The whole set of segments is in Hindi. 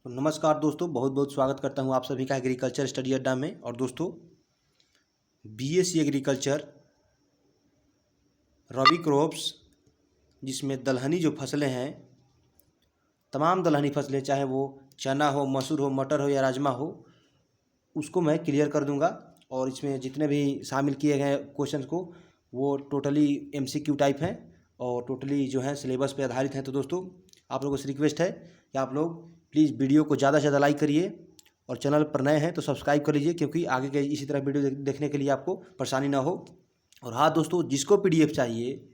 तो नमस्कार दोस्तों, बहुत बहुत स्वागत करता हूं आप सभी का एग्रीकल्चर स्टडी अड्डा में। और दोस्तों, बीएससी एग्रीकल्चर रबी क्रॉप्स, जिसमें दलहनी जो फसलें हैं, तमाम दलहनी फसलें, चाहे वो चना हो, मसूर हो, मटर हो या राजमा हो, उसको मैं क्लियर कर दूंगा। और इसमें जितने भी शामिल किए गए क्वेश्चंस को वो टोटली एमसीक्यू टाइप हैं और टोटली जो है सिलेबस पे आधारित हैं। तो दोस्तों, आप लोगों से रिक्वेस्ट है कि आप लोग प्लीज़ वीडियो को ज़्यादा से ज़्यादा लाइक करिए और चैनल पर नए हैं तो सब्सक्राइब कर लीजिए, क्योंकि आगे के इसी तरह वीडियो देखने के लिए आपको परेशानी ना हो। और हाँ दोस्तों, जिसको पीडीएफ चाहिए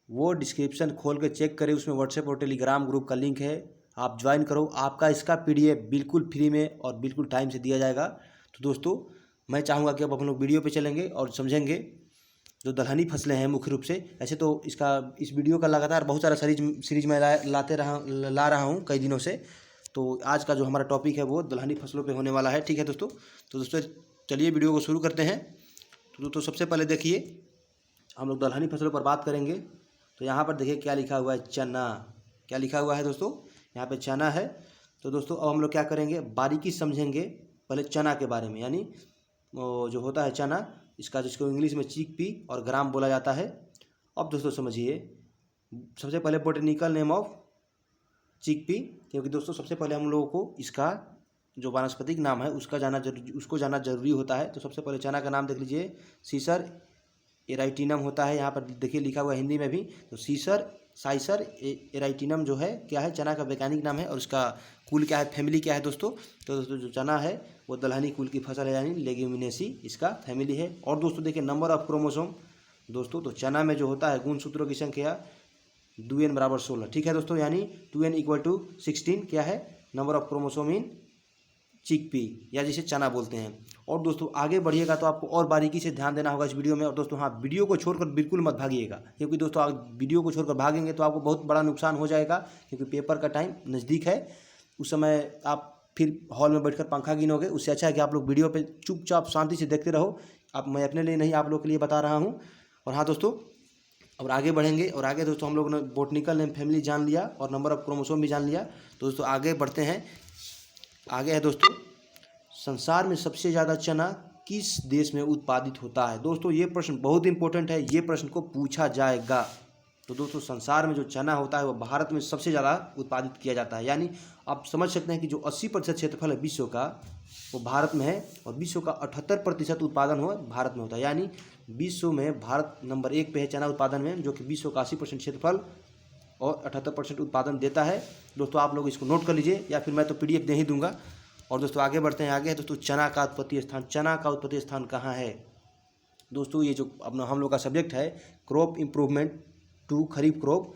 वो डिस्क्रिप्शन खोल के चेक करें, उसमें व्हाट्सएप और टेलीग्राम ग्रुप का लिंक है, आप ज्वाइन करो। आपका इसका पीडीएफ बिल्कुल फ्री में और बिल्कुल टाइम से दिया जाएगा। तो दोस्तों, मैं चाहूँगा कि अब हम लोग वीडियो पे चलेंगे और समझेंगे जो दलहनी फसलें हैं मुख्य रूप से। ऐसे तो इस वीडियो का लगातार बहुत सारा सीरीज में ला रहा हूँ कई दिनों से। तो आज का जो हमारा टॉपिक है वो दलहनी फसलों पे होने वाला है। ठीक है दोस्तों, तो दोस्तों चलिए वीडियो को शुरू करते हैं। तो दोस्तों, सबसे पहले देखिए, हम लोग दलहनी फसलों पर बात करेंगे। तो यहाँ पर देखिए क्या लिखा हुआ है, चना। क्या लिखा हुआ है दोस्तों, यहाँ पे चना है। तो दोस्तों, अब हम लोग क्या करेंगे, बारीकी समझेंगे पहले चना के बारे में, यानी जो होता है चना, इसका जिसको इंग्लिश में चिक पी और ग्राम बोला जाता है। अब दोस्तों समझिए, सबसे पहले बोटेनिकल नेम ऑफ चिक पी, क्योंकि दोस्तों सबसे पहले हम लोगों को इसका जो वानस्पतिक नाम है उसको जाना जरूरी होता है। तो सबसे पहले चना का नाम देख लीजिए, सीसर एराइटिनम होता है। यहाँ पर देखिए लिखा हुआ है हिंदी में भी। तो साइसर एराइटिनम जो है क्या है, चना का वैज्ञानिक नाम है। और उसका कुल क्या है, फैमिली क्या है दोस्तों। तो दोस्तों, जो चना है वो दलहनी कुल की फसल है, यानी लेग्यूमिनेसी इसका फैमिली है। और दोस्तों देखिए, नंबर ऑफ क्रोमोसोम दोस्तों, तो चना में जो होता है गुणसूत्रों की संख्या 2n बराबर 16। ठीक है दोस्तों, यानी 2n इक्वल टू 16 क्या है, number of chromosome in chickpea, या जिसे चना बोलते हैं। और दोस्तों आगे बढ़िएगा तो आपको और बारीकी से ध्यान देना होगा इस वीडियो में। और दोस्तों हाँ, वीडियो को छोड़कर बिल्कुल मत भागिएगा, क्योंकि दोस्तों आप वीडियो को छोड़कर भागेंगे तो आपको बहुत बड़ा नुकसान हो जाएगा, क्योंकि पेपर का टाइम नज़दीक है। उस समय आप फिर हॉल में बैठकर पंखा गिनोगे। उससे अच्छा है कि आप लोग वीडियो पे चुपचाप शांति से देखते रहो। अब मैं अपने लिए नहीं, आप लोग के लिए बता रहा हूँ। और हाँ दोस्तों, और आगे बढ़ेंगे। और आगे दोस्तों, हम लोग ने बोटनिकल नेम फैमिली जान लिया और नंबर ऑफ क्रोमोसोम भी जान लिया। तो दोस्तों आगे बढ़ते हैं। आगे है दोस्तों, संसार में सबसे ज़्यादा चना किस देश में उत्पादित होता है। दोस्तों ये प्रश्न बहुत इंपॉर्टेंट है, ये प्रश्न को पूछा जाएगा। तो दोस्तों, संसार में जो चना होता है वो भारत में सबसे ज़्यादा उत्पादित किया जाता है। यानी आप समझ सकते हैं कि जो 80% क्षेत्रफल है विश्व का, वो भारत में है। और विश्व का 78% उत्पादन हो भारत में होता है। यानी विश्व में भारत नंबर 1 पे है चना उत्पादन में, जो कि विश्व का 80% क्षेत्रफल और 78% उत्पादन देता है। दोस्तों आप लोग इसको नोट कर लीजिए, या फिर मैं तो पीडीएफ दे ही दूंगा। और दोस्तों आगे बढ़ते हैं। आगे है दोस्तों, चना का उत्पत्ति स्थान कहाँ है। दोस्तों ये जो अपना हम लोग का सब्जेक्ट है, crop improvement to kharif crop,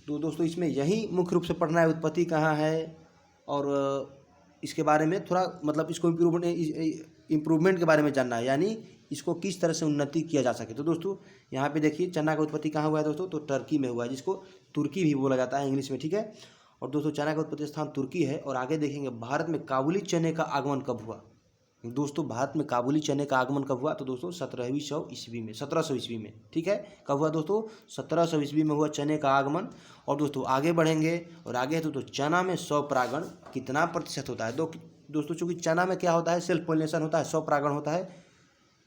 तो दोस्तों इसमें यही मुख्य रूप से पढ़ना है, उत्पत्ति कहाँ है। और इसके बारे में थोड़ा मतलब इसको इम्प्रूवमेंट के बारे में जानना है, यानी इसको किस तरह से उन्नति किया जा सके। तो दोस्तों यहाँ पे देखिए, चना का उत्पत्ति कहाँ हुआ है दोस्तों, तो टर्की में हुआ है, जिसको तुर्की भी बोला जाता है इंग्लिश में। ठीक है। और दोस्तों चना का उत्पत्ति स्थान तुर्की है। और आगे देखेंगे, भारत में काबुली चने का आगमन कब हुआ। दोस्तों भारत में काबुली चने का आगमन कब हुआ, तो दोस्तों 1700 ईस्वी में। ठीक है, कब हुआ दोस्तों, 1700 ईस्वी में हुआ चने का आगमन। और दोस्तों आगे बढ़ेंगे, और आगे है तो चना में स्वपरागण कितना प्रतिशत होता है। दोस्तों चूँकि चना में क्या होता है, सेल्फ पोलिनेशन होता है, स्वपरागण होता है,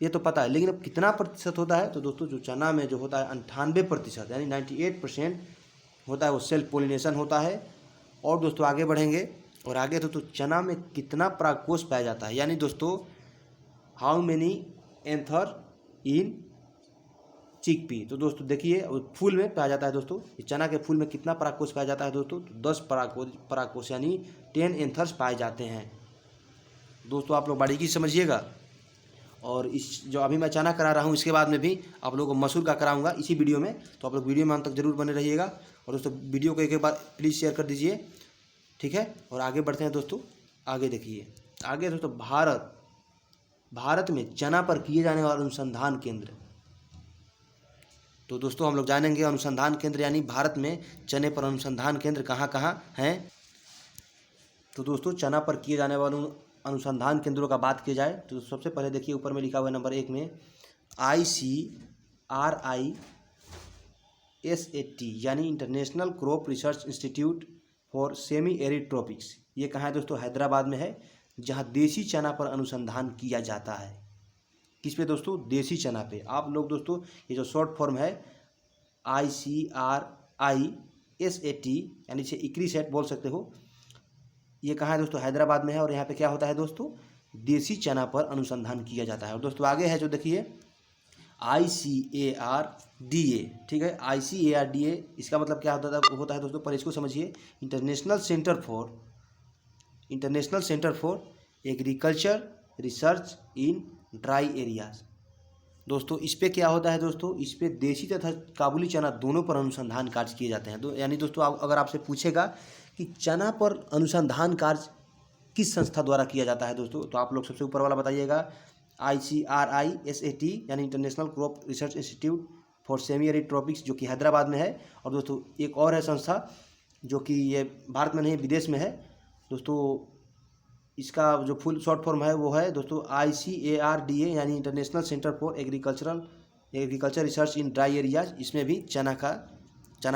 ये तो पता है, लेकिन अब कितना प्रतिशत होता है। तो दोस्तों जो चना में जो होता है 98%, यानी 98% होता है, वो सेल्फ पोलिनेशन होता है। और दोस्तों आगे बढ़ेंगे, और आगे तो चना में कितना परागकोश पाया जाता है, यानी दोस्तों how many anther in chickpea. तो दोस्तों देखिए, फूल में पाया जाता है दोस्तों, चना के फूल में कितना परागकोश पाया जाता है दोस्तों, तो 10 परागकोश यानी 10 एंथर्स पाए जाते हैं। दोस्तों आप लोग बारीकी समझिएगा। और इस जो अभी मैं चना करा रहा हूँ, इसके बाद में भी आप लोगों को मसूर का कराऊंगा इसी वीडियो में। तो आप लोग वीडियो में अंत तक जरूर बने रहिएगा। और दोस्तों वीडियो को एक बार प्लीज़ शेयर कर दीजिए। ठीक है, और आगे बढ़ते हैं दोस्तों। आगे देखिए, आगे दोस्तों भारत में चना पर किए जाने वाले अनुसंधान केंद्र। तो दोस्तों हम लोग जानेंगे अनुसंधान केंद्र, यानी भारत में चने पर अनुसंधान केंद्र कहाँ कहाँ हैं। तो दोस्तों चना पर किए जाने वाले अनुसंधान केंद्रों का बात की जाए तो सबसे पहले देखिए, ऊपर में लिखा हुआ है नंबर 1 में ICRISAT, यानी international crop research institute for semi arid tropics. ये कहाँ है दोस्तों? हैदराबाद में है, जहाँ देसी चना पर अनुसंधान किया जाता है। किस पे दोस्तों? देसी चना पे। आप लोग दोस्तों ये जो शॉर्ट फॉर्म है ICRISAT यानी इसे ICRISAT बोल सकते हो, ये कहाँ है दोस्तों? हैदराबाद में है। और यहाँ पे क्या होता है दोस्तों? देसी चना पर अनुसंधान किया जाता है। और दोस्तों आगे है जो देखिए ICARDA, ठीक है। ICARDA इसका मतलब क्या होता है दोस्तों? पर इसको समझिए, international centre for agriculture research in dry areas. दोस्तों इस पे क्या होता है दोस्तों? इस पे देसी तथा काबुली चना दोनों पर अनुसंधान कार्य किए जाते हैं। यानी दोस्तों अगर आपसे पूछेगा कि चना पर अनुसंधान कार्य किस संस्था द्वारा किया जाता है दोस्तों, तो आप लोग सबसे ऊपर वाला बताइएगा ICRISAT यानी international crop research institute for semi arid tropics, जो कि हैदराबाद में है। और दोस्तों एक और है संस्था जो कि ये भारत में नहीं विदेश में है दोस्तों, इसका जो फुल शॉर्ट फॉर्म है वो है दोस्तों ICARDA यानी international centre for agriculture research in dry areas. इसमें भी चना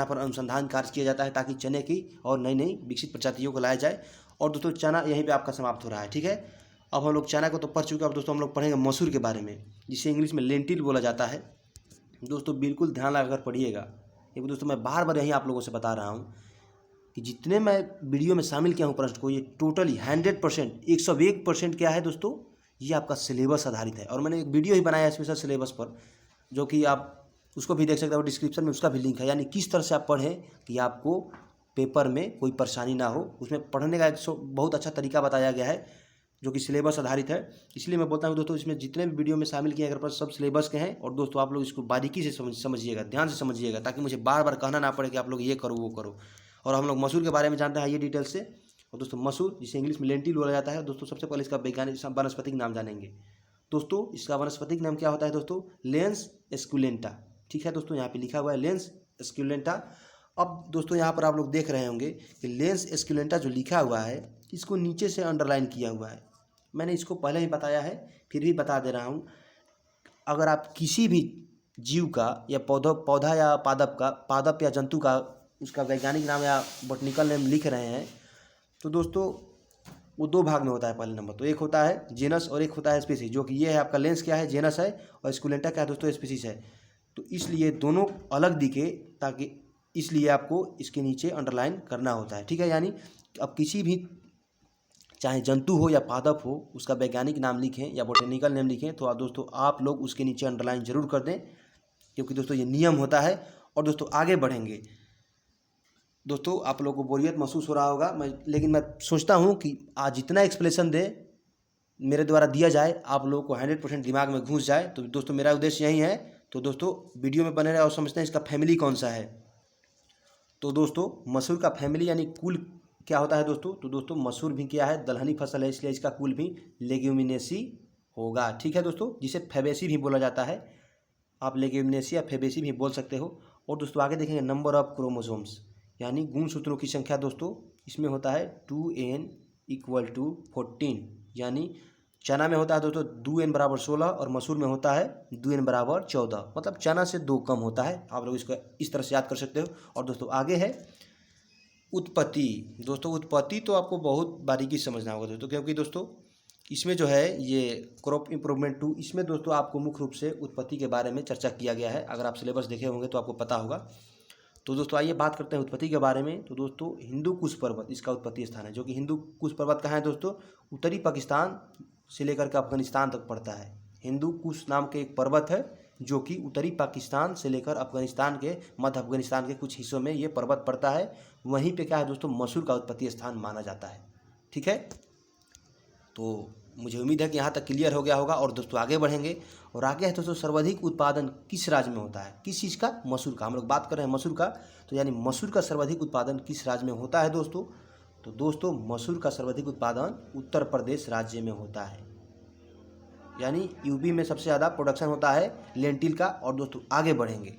पर अनुसंधान कार्य किया जाता है ताकि चने की और नई नई विकसित प्रजातियों को लाया जाए। और दोस्तों चना यहीं पे आपका समाप्त हो रहा है, ठीक है। अब हम लोग चना को तो पढ़ चुके हैं, अब दोस्तों हम लोग पढ़ेंगे मसूर के बारे में, जिसे इंग्लिश में लेंटिल बोला जाता है। दोस्तों बिल्कुल ध्यान लगाकर पढ़िएगा। ये दोस्तों मैं बार बार यहीं आप लोगों से बता रहा हूँ कि जितने मैं वीडियो में शामिल किया हूँ प्रश्न को, ये टोटली 100% 101% क्या है दोस्तों? ये आपका सिलेबस आधारित है। और मैंने एक वीडियो ही बनाया है स्पेशल सिलेबस पर, जो कि आप उसको भी देख सकते हो, डिस्क्रिप्शन में उसका भी लिंक है। यानी किस तरह से आप पढ़ें कि आपको पेपर में कोई परेशानी ना हो, उसमें पढ़ने का एक बहुत अच्छा तरीका बताया गया है जो कि सिलेबस आधारित है। इसलिए मैं बोलता हूँ दोस्तों इसमें जितने भी वीडियो में शामिल किए अगर पर सब सिलेबस के हैं। और दोस्तों आप लोग इसको बारीकी से समझिएगा, ध्यान से समझिएगा, ताकि मुझे बार बार कहना ना पड़े कि आप लोग ये करो वो करो। और हम लोग मसूर के बारे में जानते हैं ये डिटेल से। और दोस्तों मसूर जिसे इंग्लिश में लेंटिल बोला जाता है दोस्तों, सबसे पहले इसका वैज्ञानिक वनस्पतिक नाम जानेंगे। दोस्तों इसका वनस्पतिक नाम क्या होता है दोस्तों? लेंस एस्कुलेंटा, ठीक है दोस्तों, यहाँ पे लिखा हुआ है लेंस एस्कुलेंटा। अब दोस्तों यहाँ पर आप लोग देख रहे होंगे कि लेंस एस्कुलेंटा जो लिखा हुआ है इसको नीचे से अंडरलाइन किया हुआ है। मैंने इसको पहले ही बताया है, फिर भी बता दे रहा हूँ। अगर आप किसी भी जीव का या पौधा या पादप या जंतु का उसका वैज्ञानिक नाम या बॉटनिकल नेम लिख रहे हैं तो दोस्तों वो दो भाग में होता है। पहले नंबर तो एक होता है जेनस और एक होता है स्पीसीज, जो कि ये है आपका लेंस क्या है? जेनस है, और एस्कुलेंटा क्या है दोस्तों? स्पीसीज है। तो इसलिए दोनों अलग दिखे, ताकि इसलिए आपको इसके नीचे अंडरलाइन करना होता है, ठीक है। यानी अब किसी भी चाहे जंतु हो या पादप हो उसका वैज्ञानिक नाम लिखें या बोटेनिकल नेम लिखें तो दोस्तों आप लोग उसके नीचे अंडरलाइन जरूर कर दें, क्योंकि दोस्तों ये नियम होता है। और दोस्तों आगे बढ़ेंगे। दोस्तों आप लोगों को बोरियत महसूस हो रहा होगा, लेकिन मैं सोचता हूँ कि आज जितना एक्सप्लेनेशन दे मेरे द्वारा दिया जाए आप लोगों को 100% दिमाग में घुस जाए। तो दोस्तों मेरा उद्देश्य यही है। तो दोस्तों वीडियो में बने रहे और समझते हैं इसका फैमिली कौन सा है। तो दोस्तों मसूर का फैमिली यानी कुल क्या होता है दोस्तों? तो दोस्तों मसूर भी क्या है? दलहनी फसल है, इसलिए इसका कुल भी लेग्यूमिनेसी होगा, ठीक है दोस्तों, जिसे फैबेसी भी बोला जाता है। आप लेग्यूमिनेसी या फैबेसी भी बोल सकते हो। और दोस्तों आगे देखेंगे नंबर ऑफ क्रोमोसोम्स यानी गुणसूत्रों की संख्या। दोस्तों इसमें होता है 2n = 14, यानी चना में होता है दोस्तों 2n = 16 और मसूर में होता है 2n = 14, मतलब चना से 2 कम होता है। आप लोग इसको इस तरह से याद कर सकते हो। और दोस्तों आगे है उत्पत्ति। दोस्तों उत्पत्ति तो आपको बहुत बारीकी समझना होगा दोस्तों, क्योंकि दोस्तों इसमें जो है ये क्रॉप इम्प्रूवमेंट 2, इसमें दोस्तों आपको मुख्य रूप से उत्पत्ति के बारे में चर्चा किया गया है। अगर आप सिलेबस देखे होंगे तो आपको पता होगा। तो दोस्तों आइए बात करते हैं उत्पत्ति के बारे में। तो दोस्तों हिंदू कुश पर्वत इसका उत्पत्ति स्थान है, जो कि हिंदू कुश पर्वत कहाँ है दोस्तों? उत्तरी पाकिस्तान से लेकर के अफगानिस्तान तक पड़ता है। हिंदू कुश नाम के एक पर्वत है जो कि उत्तरी पाकिस्तान से लेकर अफगानिस्तान के मध्य अफगानिस्तान के कुछ हिस्सों में ये पर्वत पड़ता है। वहीं पे क्या है दोस्तों? मसूर का उत्पत्ति स्थान माना जाता है, ठीक है। तो मुझे उम्मीद है कि यहाँ तक क्लियर हो गया होगा। और दोस्तों आगे बढ़ेंगे। और आगे है दोस्तों सर्वाधिक उत्पादन किस राज्य में होता है? किस चीज़ का? मसूर का। हम लोग बात कर रहे हैं मसूर का। तो यानी मसूर का सर्वाधिक उत्पादन किस राज्य में होता है दोस्तों? तो दोस्तों मसूर का सर्वाधिक उत्पादन उत्तर प्रदेश राज्य में होता है, यानी यूपी में सबसे ज़्यादा प्रोडक्शन होता है लेंटिल का। और दोस्तों आगे बढ़ेंगे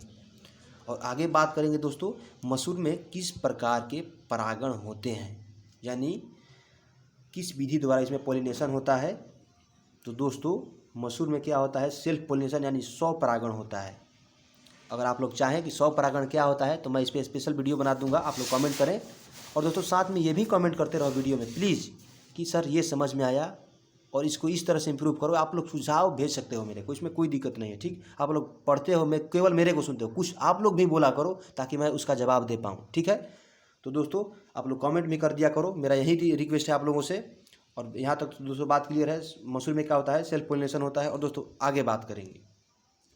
और आगे बात करेंगे दोस्तों मसूर में किस प्रकार के परागण होते हैं, यानी किस विधि द्वारा इसमें पॉलिनेशन होता है। तो दोस्तों मसूर में क्या होता है? सेल्फ पॉलिनेशन यानी 100 परागण होता है। अगर आप लोग चाहें कि 100 परागण क्या होता है तो मैं इस पर स्पेशल वीडियो बना दूंगा, आप लोग कमेंट करें। और दोस्तों साथ में ये भी कमेंट करते रहो वीडियो में प्लीज़ कि सर ये समझ में आया और इसको इस तरह से इम्प्रूव करो। आप लोग सुझाव भेज सकते हो मेरे को, इसमें कोई दिक्कत नहीं है, ठीक। आप लोग पढ़ते हो, मैं केवल मेरे को सुनते हो, कुछ आप लोग भी बोला करो ताकि मैं उसका जवाब दे पाऊँ, ठीक है। तो दोस्तों आप लोग कमेंट भी कर दिया करो, मेरा यही रिक्वेस्ट है आप लोगों से। और यहाँ तक दोस्तों बात क्लियर है। मसूर में क्या होता है, सेल्फ पोलिनेशन होता है। और दोस्तों आगे बात करेंगे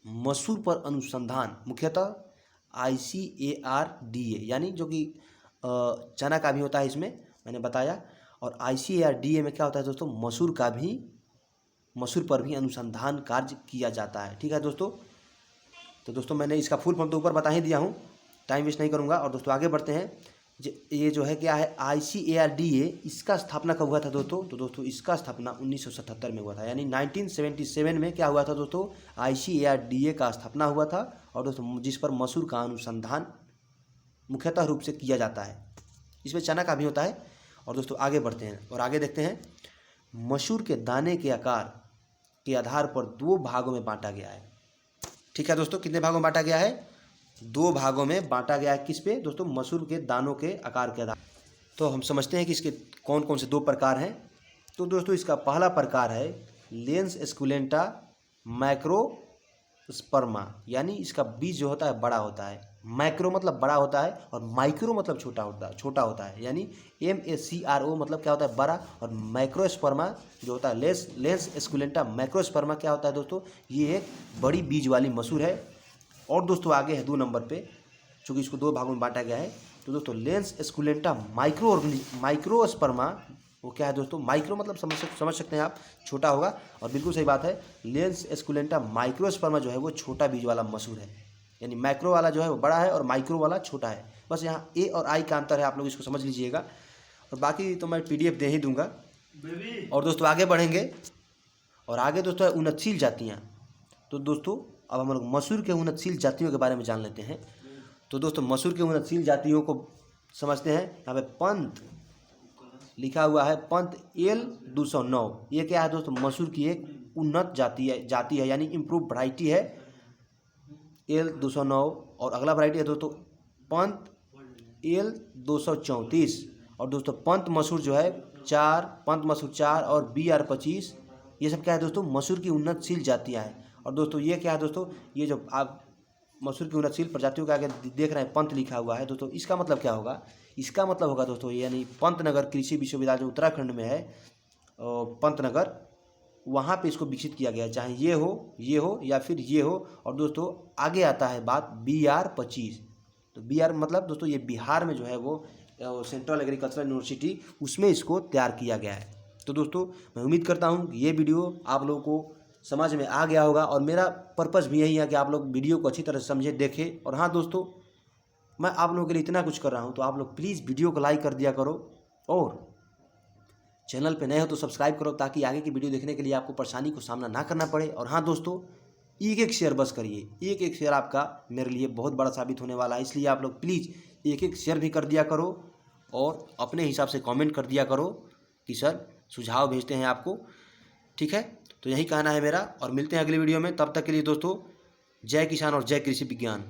मसूर पर अनुसंधान, मुख्यतः ICARDA यानी जो कि चना का भी होता है इसमें मैंने बताया। और ICARDA में क्या होता है दोस्तों, मसूर पर भी अनुसंधान कार्य किया जाता है, ठीक है दोस्तों। तो दोस्तों मैंने इसका फुल फॉर्म तो ऊपर बता ही दिया हूँ, टाइम वेस्ट नहीं करूँगा। और दोस्तों आगे बढ़ते हैं। ये जो है क्या है ICARDA, इसका स्थापना कब हुआ था दोस्तों, तो दोस्तों इसका स्थापना 1977 में हुआ था, यानी 1977 में क्या हुआ था दोस्तों, ICARDA का स्थापना हुआ था। और दोस्तों जिस पर मसूर का अनुसंधान मुख्यतः रूप से किया जाता है, इसमें चना का भी होता है। और दोस्तों आगे बढ़ते हैं और आगे देखते हैं। मसूर के दाने के आकार के आधार पर 2 भागों में बांटा गया है, ठीक है दोस्तों। कितने भागों में बांटा गया है, 2 भागों में बांटा गया है। किस पे दोस्तों, मसूर के दानों के आकार के आधार। तो हम समझते हैं कि इसके कौन कौन से 2 प्रकार हैं। तो दोस्तों इसका पहला प्रकार है लेंस एस्कुलेंटा माइक्रोस्पर्मा, यानी इसका बीज जो होता है बड़ा होता है। माइक्रो मतलब बड़ा होता है और माइक्रो मतलब छोटा होता है, यानी MACRO मतलब क्या होता है, बड़ा। और माइक्रोस्पर्मा जो होता है लेंस एस्कुलेंटा माइक्रोस्पर्मा क्या होता है दोस्तों, ये एक बड़ी बीज वाली मसूर है। और दोस्तों आगे है 2 नंबर पे, चूँकि इसको 2 भागों में बांटा गया है। तो दोस्तों लेंस एस्कुलेंटा माइक्रोस्पर्मा वो क्या है दोस्तों, माइक्रो मतलब समझ सकते हैं आप, छोटा होगा। और बिल्कुल सही बात है, लेंस एस्कुलेंटा माइक्रोस्पर्मा जो है वो छोटा बीज वाला मसूर है, यानी माइक्रो वाला जो है वो बड़ा है और माइक्रो वाला छोटा है। बस यहाँ A और I का अंतर है, आप लोग इसको समझ लीजिएगा। और बाकी तो मैं PDF दे ही दूंगा। और दोस्तों आगे बढ़ेंगे और आगे दोस्तों है उन्नतशील जातियाँ। तो दोस्तों अब हम लोग मसूर के उन्नतशील जातियों के बारे में जान लेते हैं। तो दोस्तों मसूर के उन्नतशील जातियों को समझते हैं। यहाँ पे पंत लिखा हुआ है, पंत L209। ये क्या है दोस्तों, मसूर की एक उन्नत जाति है, यानी इम्प्रूव वैरायटी है L209। और अगला वैरायटी है दोस्तों पंत L234। और दोस्तों पंत मसूर जो है पंत मसूर 4 और BR25, ये सब क्या है दोस्तों, मसूर की उन्नतशील जातियाँ हैं। और दोस्तों ये क्या है दोस्तों, ये जो आप मसूर की उन्नतशील प्रजातियों के आगे देख रहे हैं पंत लिखा हुआ है दोस्तों, इसका मतलब क्या होगा, इसका मतलब होगा दोस्तों यानी पंतनगर कृषि विश्वविद्यालय जो उत्तराखंड में है, पंतनगर, वहाँ पे इसको विकसित किया गया है, चाहे ये हो या फिर ये हो। और दोस्तों आगे आता है बात BR25। तो BR मतलब दोस्तों ये बिहार में जो है वो सेंट्रल एग्रीकल्चरल यूनिवर्सिटी, उसमें इसको तैयार किया गया है। तो दोस्तों मैं उम्मीद करता हूँ कि ये वीडियो आप लोगों को समझ में आ गया होगा। और मेरा पर्पज़ भी यही है कि आप लोग वीडियो को अच्छी तरह से समझें, देखें। और हाँ दोस्तों, मैं आप लोगों के लिए इतना कुछ कर रहा हूँ, तो आप लोग प्लीज़ वीडियो को लाइक कर दिया करो और चैनल पे नए हो तो सब्सक्राइब करो, ताकि आगे की वीडियो देखने के लिए आपको परेशानी को सामना ना करना पड़े। और हाँ दोस्तों, एक शेयर बस करिए, एक शेयर आपका मेरे लिए बहुत बड़ा साबित होने वाला है। इसलिए आप लोग प्लीज़ एक शेयर भी कर दिया करो और अपने हिसाब से कमेंट कर दिया करो कि सर सुझाव भेजते हैं आपको, ठीक है। तो यही कहना है मेरा, और मिलते हैं अगली वीडियो में। तब तक के लिए दोस्तों जय किसान और जय कृषि विज्ञान।